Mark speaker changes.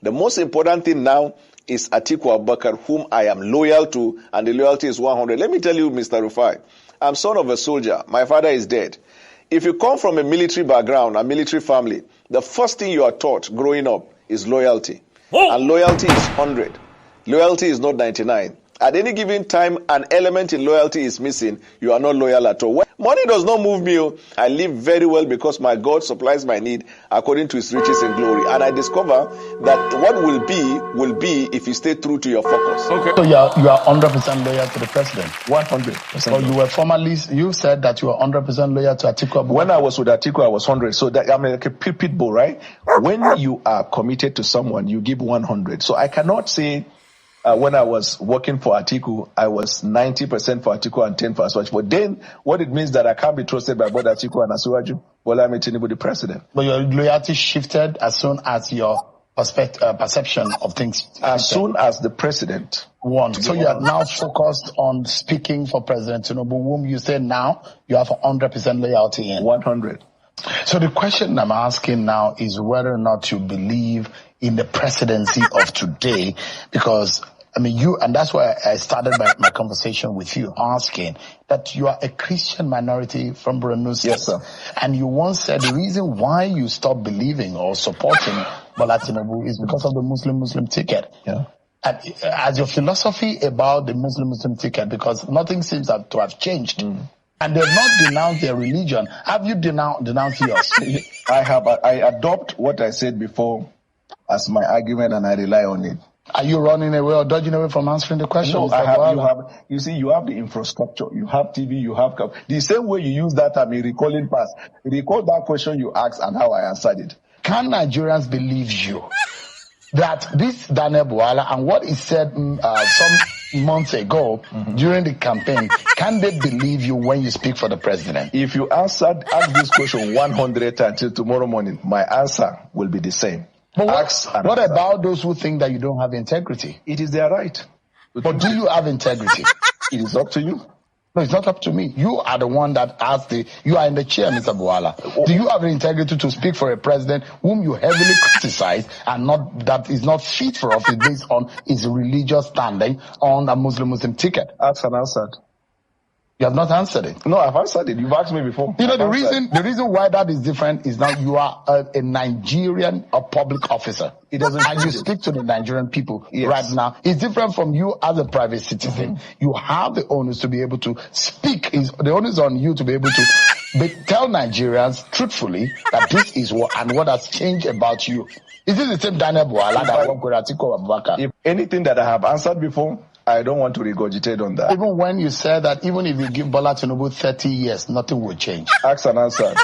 Speaker 1: The most important thing now is Atiku Abubakar, whom I am loyal to, and the loyalty is 100. Let me tell you, Mr. Rufai, I'm son of a soldier. My father is dead. If you come from a military background, a military family, the first thing you are taught growing up is loyalty.
Speaker 2: Oh.
Speaker 1: And loyalty is 100. Loyalty is not 99. At any given time, an element in loyalty is missing, you are not loyal at all. Money does not move me. I live very well because my God supplies my need according to his riches and glory. And I discover that what will be if you stay true to your focus.
Speaker 2: Okay.
Speaker 3: So you are 100% loyal to the president?
Speaker 1: 100%.
Speaker 3: So you were you said that you were 100% loyal to Atiku Abubakar?
Speaker 1: When I was with Atiku, I was 100. So that, I'm like a pit bull, right? When you are committed to someone, you give 100. So I cannot say, when I was working for Atiku, I was 90% for Atiku and 10% for Asuwaju. But then, what it means that I can't be trusted by both Atiku and Asuwaju, Bola Ahmed Tinubu, the president.
Speaker 3: But your loyalty shifted as soon as your perception of things shifted.
Speaker 1: As soon as the president
Speaker 3: won. So you are now focused on speaking for President Tinubu, whom you say now you have 100% loyalty in.
Speaker 1: 100.
Speaker 3: So the question I'm asking now is whether or not you believe in the presidency of today, because I mean, and that's why I started my conversation with you, asking that you are a Christian minority from Borno State.
Speaker 1: Yes, sir.
Speaker 3: And you once said the reason why you stopped believing or supporting Bola Tinubu is because of the Muslim ticket.
Speaker 1: Yeah.
Speaker 3: And as your philosophy about the Muslim ticket, because nothing seems to have changed. And they've not denounced their religion. Have you denounced yours?
Speaker 1: I have. I adopt what I said before as my argument, and I rely on it.
Speaker 3: Are you running away or dodging away from answering the question?
Speaker 1: No, you have the infrastructure, you have TV, you have the same way you use that time in recalling past. Recall that question you asked and how I answered it.
Speaker 3: Can Nigerians believe you that this Daniel Bwala and what he said some months ago during the campaign, can they believe you when you speak for the president?
Speaker 1: If you ask this question 100 times till tomorrow morning, my answer will be the same.
Speaker 3: But what about those who think that you don't have integrity?
Speaker 1: It is their right.
Speaker 3: But do you have integrity?
Speaker 1: It is up to you.
Speaker 3: No, it's not up to me. You are the one that asked you are in the chair, Mr. Bwala. Do you have the integrity to speak for a president whom you heavily criticize and that is not fit for office based on his religious standing on a Muslim ticket?
Speaker 1: Asked and answered.
Speaker 3: You have not answered it.
Speaker 1: No, I've answered it. You've asked me before.
Speaker 3: You know, the reason why that is different is that you are a Nigerian public officer.
Speaker 1: It doesn't.
Speaker 3: And you speak to the Nigerian people right now. It's different from you as a private citizen. You have the onus to be able to speak. The onus on you to be able to tell Nigerians truthfully that this is what has changed about you. Is this the same Daniel Bwala that worked with Atiku Abubakar?
Speaker 1: If anything that I have answered before, I don't want to regurgitate on that.
Speaker 3: Even when you said that even if you give Bola Tinubu 30 years, nothing will change.
Speaker 1: Asked and answered.